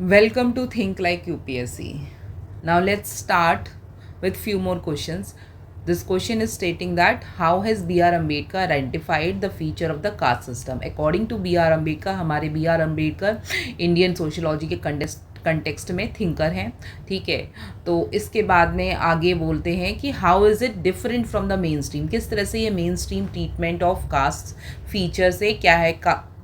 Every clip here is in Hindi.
Welcome to Think Like UPSC. Now let's start with few more questions. This question is stating that how has B.R. Ambedkar identified the feature of the caste system? According to B.R. Ambedkar, हमारे B.R. Ambedkar इंडियन सोशोलॉजी के कंटेक्स्ट में थिंकर हैं, ठीक है। तो इसके बाद में आगे बोलते हैं कि how is it different from the mainstream, किस तरह से ये mainstream treatment of caste feature से क्या है,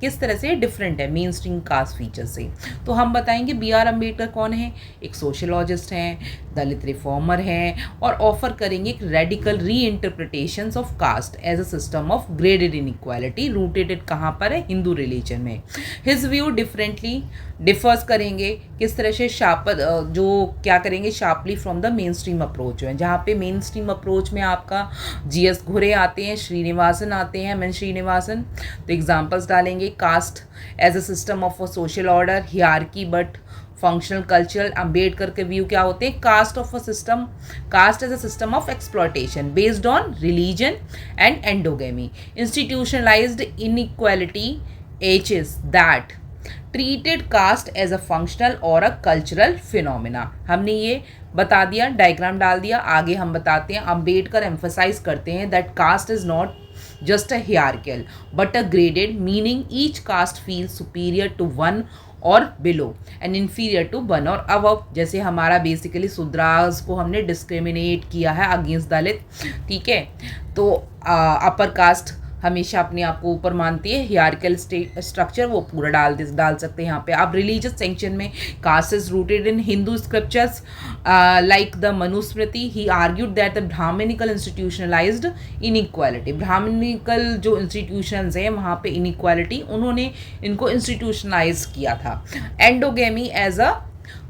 किस तरह से डिफरेंट है मेन स्ट्रीम कास्ट फीचर से। तो हम बताएंगे बी आर अम्बेडकर कौन है, एक सोशलॉजिस्ट हैं, दलित रिफॉर्मर हैं और ऑफर करेंगे एक radical reinterpretation of caste as a system of graded inequality rooted कहाँ पर है, हिंदू रिलीजन में। हिज व्यू डिफरेंटली डिफर्स करेंगे किस तरह से जो क्या करेंगे sharply from the mainstream approach है, जहाँ पे मेन स्ट्रीम अप्रोच में आपका जीएस घुरे आते हैं, श्रीनिवासन आते हैं, एम श्रीनिवासन। तो एग्जाम्पल्स डालेंगे caste as a system of a social order, hierarchy but functional cultural. Ambedkar के व्यू क्या होते हैं, caste of a system, caste as a system of exploitation based on religion and endogamy, institutionalised inequality aches that treated caste as a functional और अ कल्चरल फिनोमिना। हमने ये बता दिया, डायग्राम डाल दिया। आगे हम बताते हैं, अम्बेडकर एम्फसाइज करते हैं that caste is not just a hierarchical but a graded, meaning each caste feels superior to one और below and inferior to one और अबव। जैसे हमारा बेसिकली सुद्रास को हमने डिस्क्रिमिनेट किया है अगेंस्ट दलित, ठीक है। तो अपर कास्ट हमेशा अपने आप को ऊपर मानती है, हियरarchical स्ट्रक्चर वो पूरा डाल सकते हैं यहाँ पे। अब रिलीजियस सेंक्शन में caste is rooted in Hindu scriptures like the Manusmriti. He argued that the Brahmanical institutionalised inequality, Brahmanical जो इंस्टीट्यूशंस हैं वहाँ पे इनइक्वालिटी उन्होंने इनको इंस्टीट्यूशनलाइज किया था। Endogamy as a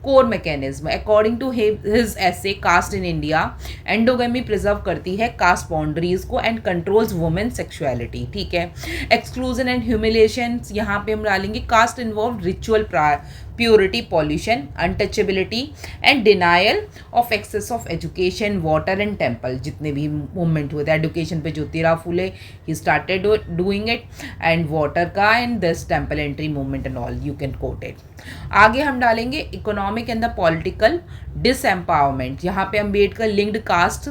core mechanism, according to his essay caste in India, endogamy preserve करती है कास्ट बाउंड्रीज को एंड कंट्रोल्स वुमेन सेक्सुअलिटी, ठीक है। एक्सक्लूजन एंड ह्यूमिलेशन, यहाँ पे हम डालेंगे caste involve ritual purity, pollution, untouchability and denial of access of education, water and temple. जितने भी मूवमेंट हुए थे एजुकेशन पे, Jyotirao Phule he started doing it, and water का and this temple entry movement and all, you can quote it. आगे हम डालेंगे economic and the political disempowerment. यहाँ पे Ambedkar linked caste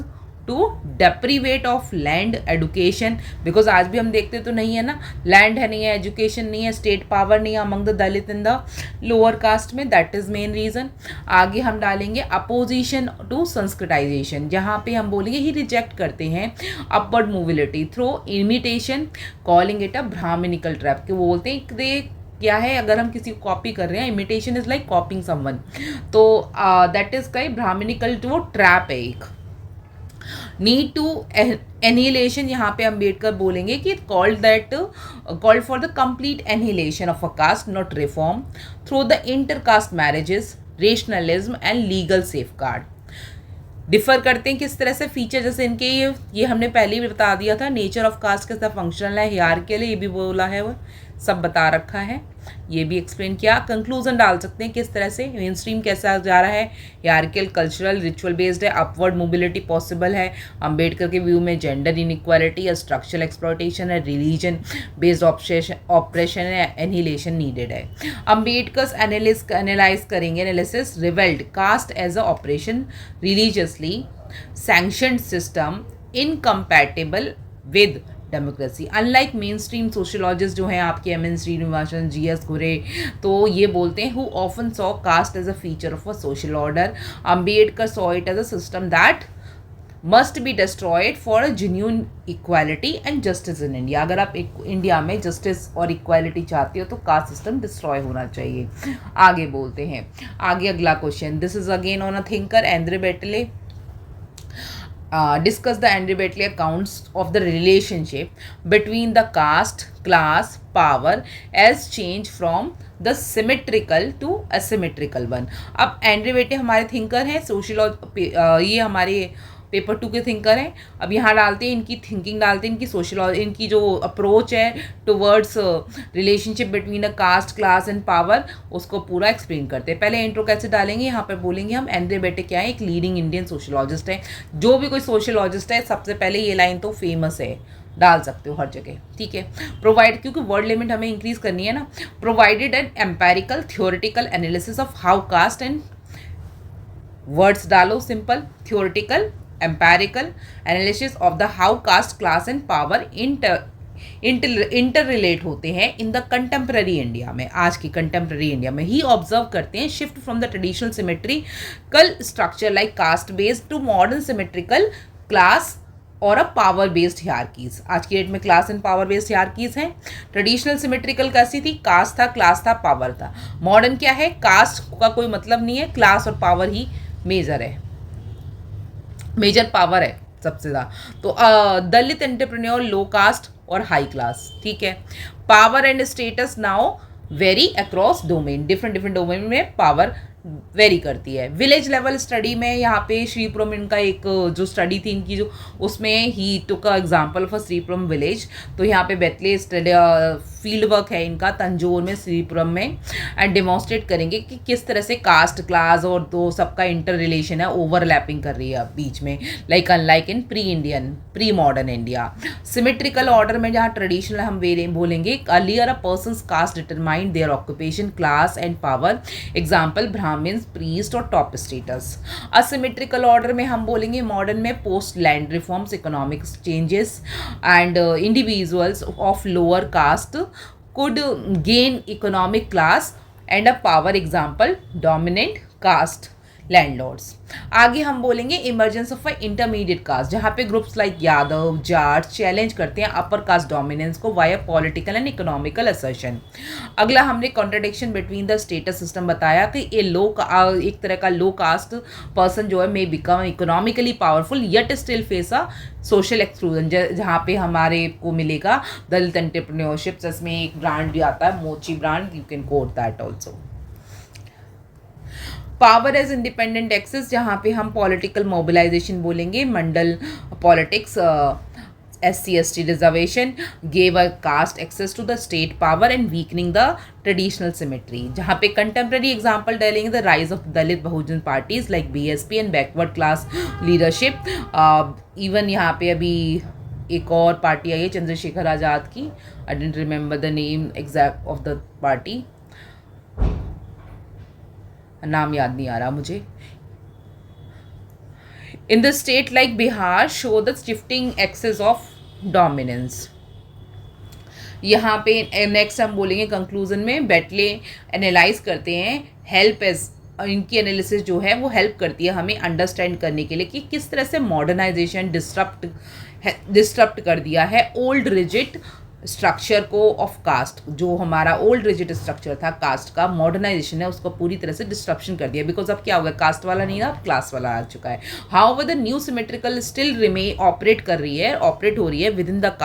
to deprivation of land, education, because आज भी हम देखते तो नहीं है ना, लैंड है नहीं है, एजुकेशन नहीं है, स्टेट पावर नहीं है among the Dalit in the lower caste में, दैट इज मेन रीजन। आगे हम डालेंगे अपोजिशन टू संस्कृताइजेशन, जहाँ पे हम बोलेंगे ही रिजेक्ट करते हैं upward mobility through imitation, calling it a Brahmanical trap, कि वो बोलते हैं दे क्या है, अगर हम किसी को कॉपी कर रहे हैं, इमिटेशन इज लाइक कॉपिंग समवन, तो दैट इज का ब्राह्मणिकल जो ट्रैप है एक। नीड टू एनिहिलेशन, यहाँ पे अम्बेडकर बोलेंगे कि called for the complete annihilation of a caste, not reform, through the intercaste marriages, rationalism and legal safeguard. Differ करते हैं किस तरह से फीचर, जैसे इनके ये हमने पहले भी बता दिया था, नेचर ऑफ कास्ट कैसा फंक्शनल है, हियरarchical है, ये भी बोला है, वो सब बता रखा है, ये भी एक्सप्लेन किया। कंक्लूजन डाल सकते हैं किस तरह से मेन स्ट्रीम कैसा जा रहा है, हियरarchical, कल्चरल, रिचुअल बेस्ड है, अपवर्ड मोबिलिटी पॉसिबल है। अम्बेडकर के व्यू में जेंडर इनइक्वालिटी या स्ट्रक्चरल एक्सप्लॉयटेशन है, रिलीजन बेस्ड ऑपरेशन है, एनिहिलेशन नीडेड है। अम्बेडकर एनालाइज करेंगे, analysis revealed caste as a operation religiously sanctioned system incompatible with democracy. Unlike mainstream sociologist जो हैं आपके एम श्रीनिवासन, जीएस घुरे, तो ये बोलते हैं who often saw caste as a feature of a social order, Ambedkar saw it as a system that must be destroyed for a genuine equality and justice in India. अगर आप इंडिया में जस्टिस और इक्वालिटी चाहते हो तो कास्ट सिस्टम डिस्ट्रॉय होना चाहिए। आगे बोलते हैं, आगे अगला question, this is again on a thinker Andre Beteille. Discuss the Andrew Betley accounts of the relationship between the caste, class, power as change from the symmetrical to asymmetrical one। अब एंड्रे बेटे हमारे थिंकर हैं, सोशलॉजी, ये हमारे पेपर 2 के थिंकर हैं। अब यहाँ डालते हैं इनकी थिंकिंग, डालते हैं इनकी सोशलॉजी, इनकी जो अप्रोच है towards relationship between a caste, class and power, उसको पूरा एक्सप्लेन करते हैं। पहले इंट्रो कैसे डालेंगे, यहाँ पर बोलेंगे हम एंड्रे बेटे क्या है, एक लीडिंग इंडियन सोशलॉजिस्ट है। जो भी कोई सोशलॉजिस्ट है सबसे पहले ये लाइन तो फेमस है, डाल सकते हो हर जगह, ठीक है। प्रोवाइड, क्योंकि वर्ड लिमिट हमें इंक्रीज करनी है ना। Provided an empirical theoretical analysis of how caste and, words डालो simple, theoretical empirical analysis of the how caste class and power interrelate होते हैं इन द कंटेम्प्रेरी इंडिया में, आज की कंटेम्प्रेरी इंडिया में ही ऑब्जर्व करते हैं shift from the traditional symmetrical structure like caste based to modern symmetrical class और अ पावर बेस्ड हियरकीज। आज की डेट में class and power based hierarchies हैं। ट्रेडिशनल सिमेट्रिकल कैसी थी, कास्ट था, क्लास था, पावर था। मॉडर्न क्या है, कास्ट का कोई मतलब नहीं है, क्लास और पावर ही मेजर है, मेजर पावर है सबसे ज़्यादा। तो दलित एंटरप्रेन्योर लो कास्ट और हाई क्लास, ठीक है। Power and status now vary across domain, different different domain में पावर वेरी करती है। विलेज लेवल स्टडी में यहाँ पे श्रीपुरम इनका एक जो स्टडी थी इनकी, जो उसमें ही took a example for Sripuram village. तो यहाँ पे बेतले फील्ड वर्क है इनका तंजौर में, श्रीपुरम में, एंड डेमोन्स्ट्रेट करेंगे कि किस तरह से कास्ट क्लास और दो सबका इंटर रिलेशन है, ओवरलैपिंग कर रही है बीच में, like unlike in pre modern India. Symmetrical order में जहाँ ट्रेडिशनल हम बोलेंगे, earlier a person's caste determined their occupation, class and power, example Brahmins, priest और टॉप स्टेटस। असिमेट्रिकल ऑर्डर में हम बोलेंगे मॉडर्न में post land reforms, economic changes and individuals of lower caste could gain economic class and a power, example dominant caste landlords. आगे हम बोलेंगे इमर्जेंस ऑफ इंटरमीडिएट कास्ट, जहाँ पे groups like Yadav Jat challenge करते हैं अपर कास्ट डोमिनेंस को via political and economical assertion. अगला हमने contradiction between the status system बताया कि ये एक तरह का लो कास्ट पर्सन जो है may become economically powerful yet still face a social exclusion, जहाँ पे हमारे को मिलेगा दलित एंटरप्रेन्योरशिप। जिसमें एक ब्रांड भी आता है Mochi brand, you can quote that also. Power as independent access, जहाँ पे हम पॉलिटिकल मोबिलाइजेशन बोलेंगे, Mandal politics, SC/ST reservation gave a caste access to the state power and weakening the traditional symmetry. जहाँ पे कंटेम्प्रेरी एग्जाम्पल डालेंगे the rise of Dalit Bahujan parties like BSP and backward class leadership. Even यहाँ पे अभी एक और पार्टी आई है चंद्रशेखर आज़ाद की, I don't remember the name exact of the party, नाम याद नहीं आ रहा मुझे। In the state like Bihar show the shifting access of dominance. यहाँ पे नेक्स्ट हम बोलेंगे कंक्लूजन में, बेटले एनालाइज करते हैं, हेल्प एज, इनकी एनालिसिस जो है वो हेल्प करती है हमें अंडरस्टैंड करने के लिए कि किस तरह से मॉडर्नाइजेशन डिस्टर्प्ट कर दिया है ओल्ड रिजिड स्ट्रक्चर को ऑफ कास्ट। जो हमारा ओल्ड रिजिड स्ट्रक्चर था कास्ट का, मॉडर्नाइजेशन है उसको पूरी तरह से डिस्ट्रप्शन कर दिया, बिकॉज अब क्या हो गया, कास्ट वाला नहीं ना, अब क्लास वाला आ चुका है। How the new symmetrical still operate हो रही है विद इन द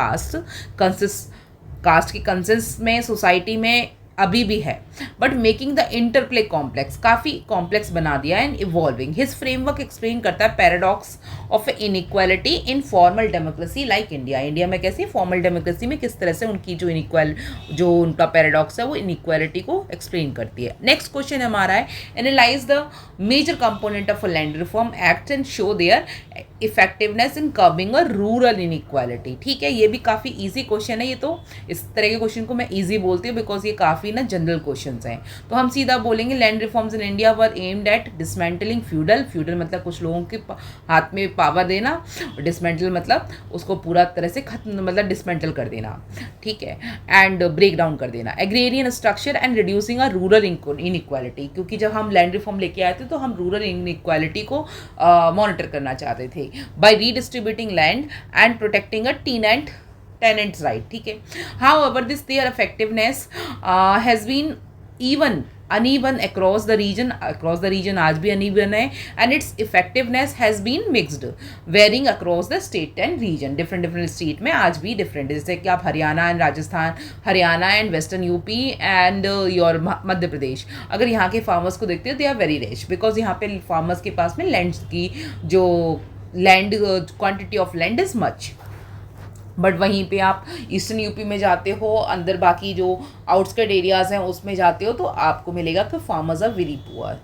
कास्ट के कंसेंस में, सोसाइटी में अभी भी है, but making the interplay complex, काफ़ी कॉम्प्लेक्स बना दिया है and evolving. His framework explain करता है paradox of inequality in formal democracy like India. India में कैसी फॉर्मल डेमोक्रेसी में किस तरह से उनकी जो उनका पैराडॉक्स है वो इनइक्वालिटी को एक्सप्लेन करती है। नेक्स्ट क्वेश्चन हमारा है, analyse the major component of a land reform act and show their effectiveness in curbing a rural inequality. ठीक है, ये भी काफ़ी ईजी क्वेश्चन है, ये तो इस तरह के क्वेश्चन को मैं ईजी बोलती हूँ बिकॉज ये काफ़ी ना जनरल क्वेश्चंस हैं। तो हम सीधा बोलेंगे land reforms in India were aimed at dismantling feudal मतलब कुछ लोगों के हाथ में पावर देना, डिसमेंटल मतलब उसको पूरा तरह से खत्म, मतलब डिसमेंटल कर देना, ठीक है, एंड ब्रेक डाउन कर देना agrarian structure and reducing a rural inequality. क्योंकि जब हम लैंड रिफॉर्म लेके आए थे तो हम रूरल इनइक्वालिटी को मॉनिटर करना चाहते थे by redistributing land and protecting a tenants right, ठीक है। However, their effectiveness has been uneven across the region आज भी uneven है, and its effectiveness has been mixed, varying across the state and region, different state में आज भी different है। जैसे कि आप Haryana and Rajasthan, Haryana and western UP and your Madhya Pradesh, अगर यहाँ के फार्मर्स को देखते हो they are very rich because यहाँ पे फार्मर्स के पास में लैंड की जो land quantity of land is much. But वहीं पे आप ईस्टर्न यूपी में जाते हो, अंदर बाकी जो आउटस्कर्ट एरियाज़ हैं उसमें जाते हो तो आपको मिलेगा कि फार्मर्स आर वेरी पुअर।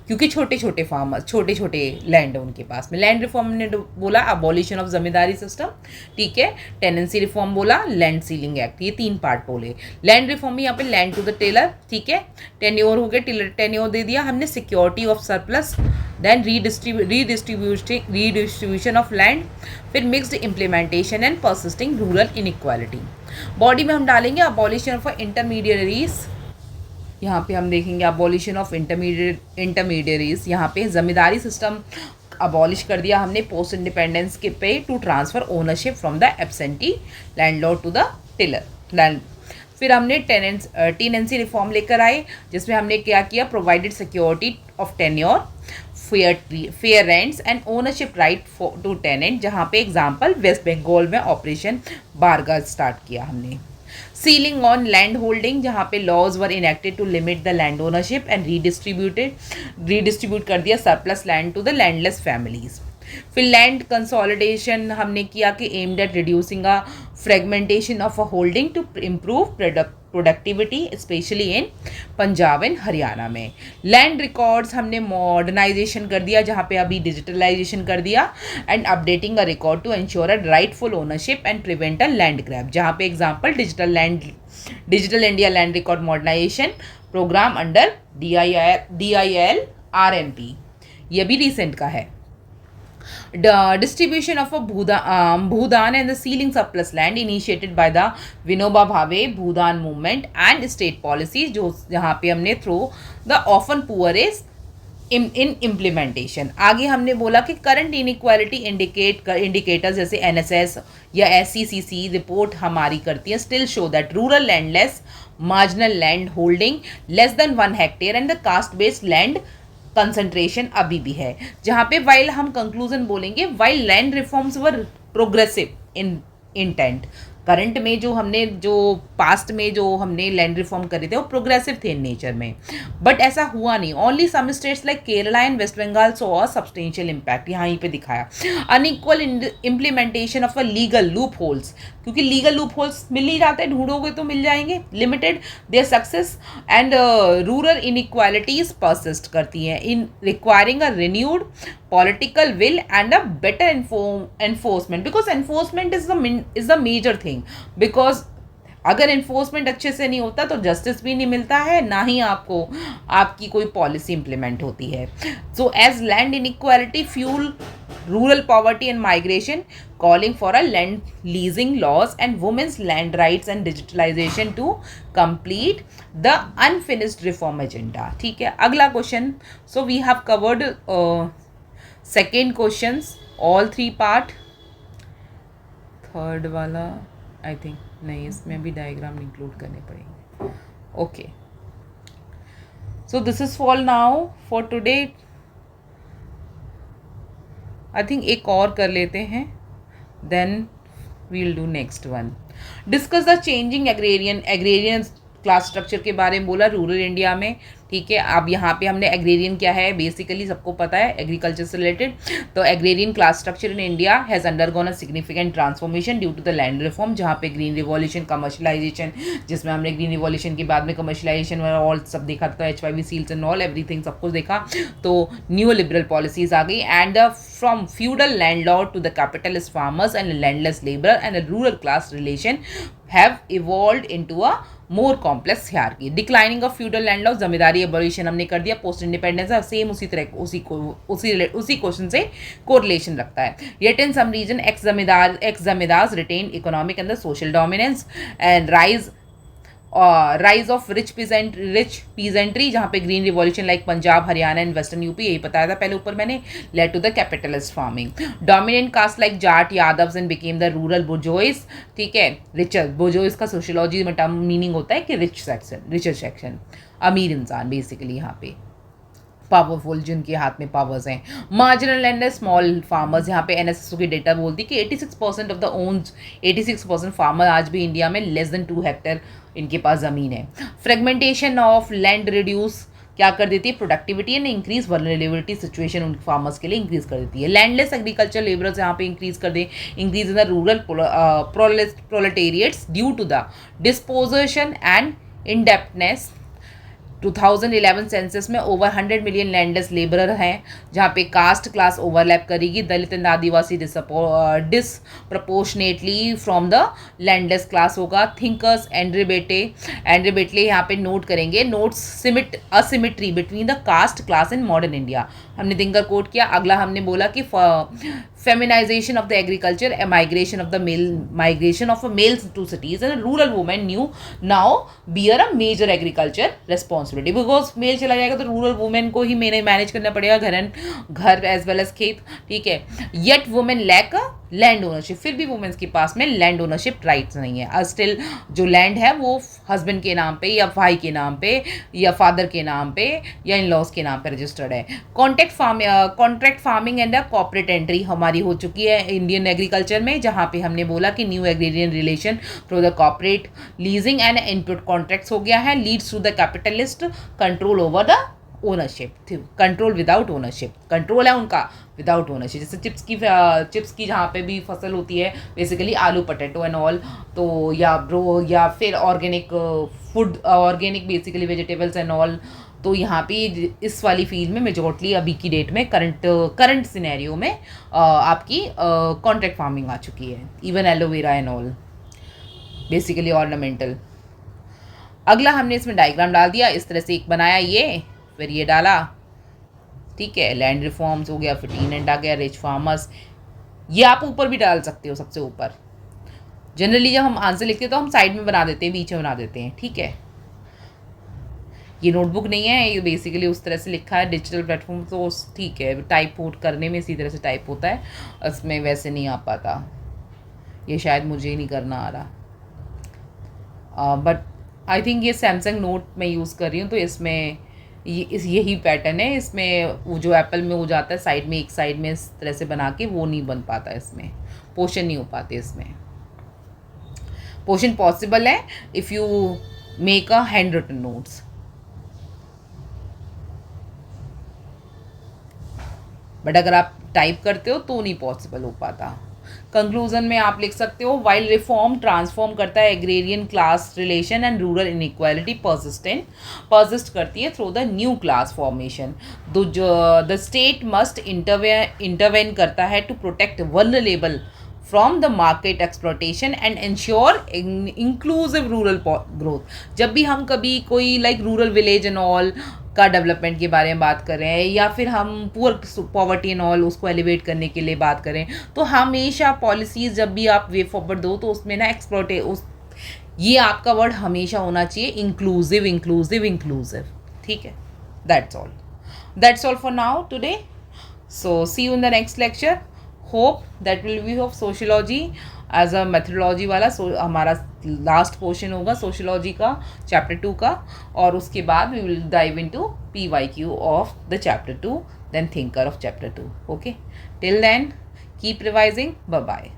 क्योंकि छोटे छोटे फार्मर्स, छोटे छोटे लैंड है उनके पास में। लैंड रिफॉर्म ने बोला अबॉलिशन ऑफ जमींदारी सिस्टम, ठीक है। टेनेंसी रिफॉर्म बोला, लैंड सीलिंग एक्ट, ये 3 पार्ट बोले। लैंड रिफॉर्म में यहाँ पे लैंड टू द टेलर, ठीक है। टेन्योर हो गया, टेलर टेन्योर दे दिया हमने, security of surplus, then redistribution of land, फिर mixed implementation and persisting rural inequality. Body में हम डालेंगे अबॉलिशन ऑफ इंटरमीडियरीज, यहाँ पे हम देखेंगे अबॉलिशन ऑफ इंटरमीडियरीज। यहाँ पे जमींदारी सिस्टम अबॉलिश कर दिया हमने पोस्ट इंडिपेंडेंस के पे to transfer ownership from the absentee landlord to the tiller land. फिर हमने टेनेंसी रिफॉर्म लेकर आए, जिसमें हमने क्या किया, provided security of tenure, fair rents and ownership right to tenant, जहाँ पे एग्जाम्पल वेस्ट बंगाल में ऑपरेशन बारगा स्टार्ट किया हमने। सीलिंग ऑन लैंड होल्डिंग, जहाँ पे laws were enacted to limit the land ownership and redistribute कर दिया surplus land to the landless families. फिर लैंड कंसोलिडेशन हमने किया कि aimed at reducing a fragmentation of a holding to improve productivity specially in Punjab and Haryana में। लैंड रिकॉर्ड्स हमने मॉडर्नाइजेशन कर दिया, जहाँ पे अभी डिजिटलाइजेशन कर दिया, and updating a record to ensure a rightful ownership and prevent a land grab, जहाँ पे example digital India land record modernisation programme under DIL RMP, ये भी रिसेंट का है। Distribution of a Bhudan and the sealing surplus land initiated by the Vinoba Bhave Bhudan movement and state policies, जो जहाँ पे हमने through the often poorest in implementation. आगे हमने बोला कि करंट इनइक्वालिटी इंडिकेटर्स जैसे NSS या SCCC रिपोर्ट हमारी करती है, still show that rural landless marginal land holding less than 1 hectare and the caste based land concentration अभी भी है। जहाँ पे वाइल हम कंक्लूजन बोलेंगे, while land reforms were progressive in intent, current में जो पास्ट में जो हमने लैंड रिफॉर्म करे थे वो प्रोग्रेसिव थे इन नेचर में, बट ऐसा हुआ नहीं। Only some states like Kerala and West Bengal so a substantial impact, यहाँ पे दिखाया। Unequal implementation of a legal loopholes, क्योंकि लीगल लूप होल्स मिल ही जाते हैं, ढूंढोगे तो मिल जाएंगे। Limited their success and rural inequalities persist करती हैं in requiring a renewed political will and a better enforcement, because enforcement is the major thing, because अगर enforcement अच्छे से नहीं होता तो justice भी नहीं मिलता है, ना ही आपकी कोई policy implement होती है। So as land inequality fuel rural poverty and migration, calling for a land leasing laws and women's land rights and digitalization to complete the unfinished reform agenda। ठीक है, अगला question। So we have covered second questions all 3 part. Third वाला आई थिंक नहीं, इसमें भी डायग्राम इंक्लूड करने पड़ेंगे। Okay, so this is fall now for today. I think एक और कर लेते हैं, then we will do next one. Discuss the changing agrarian class structure के बारे में बोला रूरल इंडिया में, ठीक है। अब यहाँ पे हमने एग्रेरियन क्या है, बेसिकली सबको पता है, एग्रीकल्चर से रिलेटेड। तो agrarian class structure in India has undergone a significant transformation due to the land reform, जहाँ पे ग्रीन रिवॉल्यूशन, कमर्शलाइजेशन, जिसमें हमने ग्रीन रिवॉल्यूशन के बाद में कमर्शलाइजेशन ऑल सब देखा था, HYV seeds and all everything सब कुछ देखा। तो न्यू लिबरल पॉलिसीज आ गई, and from feudal landlord to the capitalist farmers and landless labour and a rural class relation have evolved into a more complex hierarchy. Declining of feudal land laws, zamindari abolition हमने कर दिया, पोस्ट इंडिपेंडेंस सेम उसी तरह उसी क्वेश्चन से कोरिलेशन रखता है। Yet in some region ex zamindars retain economic and the social dominance and rise of rich peasantry, जहाँ पे green revolution like Punjab, Haryana and western UP, यही बताया था पहले ऊपर मैंने, led to the capitalist farming. Dominant caste like Jat, Yadavs and became the rural bourgeoisie, ठीक है। रिचर बोजोइस का सोशियोलॉजी में टर्म मीनिंग होता है कि रिचर सेक्शन, अमीर इंसान बेसिकली, यहाँ पे पावरफुल, जिनके हाथ में पावर्स हैं। मार्जिनल लैंड स्मॉल फार्मर्स, यहाँ पे NSSO की डेटा बोलती है कि 86% ऑफ द ओन्स 86% फार्मर आज भी इंडिया में लेस देन 2 हेक्टेयर इनके पास ज़मीन है। फ्रेगमेंटेशन ऑफ लैंड रिड्यूस क्या कर देती है, productivity and increase vulnerability situation उन फार्मर्स के लिए इंक्रीज कर देती है। लैंडलेस एग्रीकल्चर लेबरर्स यहाँ पे इंक्रीज कर दे, increase in the rural proletariats due to the dispossession and indebtedness 2011 census में ओवर 100 मिलियन लैंडलेस लेबरर हैं, जहाँ पे कास्ट क्लास ओवरलैप करेगी, Dalit and Adivasi disproportionately from the landless class होगा। थिंकर्स एंड्रे बेटले यहाँ पे नोट करेंगे, notes asymmetry between the caste class in modern India. हमने थिंकर कोट किया। अगला हमने बोला कि feminisation of the agriculture, migration of a males to cities and rural women new now bear a major agriculture responsibility, because male चला जाएगा तो रूरल वुमेन को ही मैनेज करना पड़ेगा घर एज वेल एज खेत, ठीक है। Yet women lack land ownership, फिर भी वुमेन्स के पास में लैंड ओनरशिप राइट्स नहीं है। स्टिल जो लैंड है वो हस्बैंड के नाम पे या भाई के नाम पे या फादर के नाम पे या इन लॉज के नाम पे रजिस्टर्ड है। Contract farming and corporate entry हमारी हो चुकी है इंडियन एग्रीकल्चर में, जहाँ पे हमने बोला कि new agrarian relation through the corporate leasing and input contracts हो गया है, leads to the capitalist control over the ownership, control without ownership, control है उनका विदाउट ओनरशिप। जैसे चिप्स की जहाँ पे भी फसल होती है बेसिकली आलू पटेटो एंड ऑल, तो या फिर organic food, organic basically vegetables and all, तो यहाँ पे इस वाली फील्ड में मेजॉरिटली अभी की डेट में करंट सिनेरियो में आपकी कॉन्ट्रैक्ट फार्मिंग आ चुकी है, even aloe vera and all, basically ornamental. अगला हमने इसमें डायग्राम डाल दिया, इस तरह से एक बनाया, ये फिर ये डाला, ठीक है। लैंड रिफॉर्म्स हो गया, 15 आ गया, रिच फार्मर्स, ये आप ऊपर भी डाल सकते हो, सबसे ऊपर। जनरली जब हम आंसर लिखते हैं तो हम साइड में बना देते हैं, बीच में बना देते हैं, ठीक है। ये नोटबुक नहीं है, ये बेसिकली उस तरह से लिखा है, डिजिटल प्लेटफॉर्म तो ठीक है, टाइप आउट करने में इसी तरह से टाइप होता है, इसमें वैसे नहीं आ पाता, ये शायद मुझे ही नहीं करना आ रहा, बट आई थिंक ये सैमसंग नोट मैं यूज़ कर रही हूँ, तो इसमें यही पैटर्न है। इसमें वो जो एप्पल में हो जाता है साइड में, एक साइड में इस तरह से बना के, वो नहीं बन पाता, इसमें पोर्शन नहीं हो पाते। इसमें पोर्शन पॉसिबल है if you make a handwritten notes, but अगर आप टाइप करते हो तो नहीं पॉसिबल हो पाता। कंक्लूजन में आप लिख सकते हो, वाइल रिफॉर्म ट्रांसफॉर्म करता है agrarian class relation and rural inequality persist करती है through the new class formation, the state must intervene करता है to protect vulnerable from the market exploitation and ensure inclusive rural growth. जब भी हम कभी कोई like rural village and all का डेवलपमेंट के बारे में बात कर रहे हैं, या फिर हम पॉवर्टी एंड ऑल उसको एलिवेट करने के लिए बात करें, तो हमेशा पॉलिसीज़ जब भी आप वे फॉरवर्ड दो तो उसमें ना ये आपका वर्ड हमेशा होना चाहिए इंक्लूसिव इंक्लूसिव इंक्लूसिव, ठीक है। That's all for now today, so see you in the next lecture. Hope that will be of sociology as a methodology वाला। हमारा लास्ट पोर्शन होगा सोशियोलॉजी का चैप्टर 2 का, और उसके बाद we will dive into PYQ of the chapter 2, then thinker of chapter 2। Okay, till then keep revising, bye bye.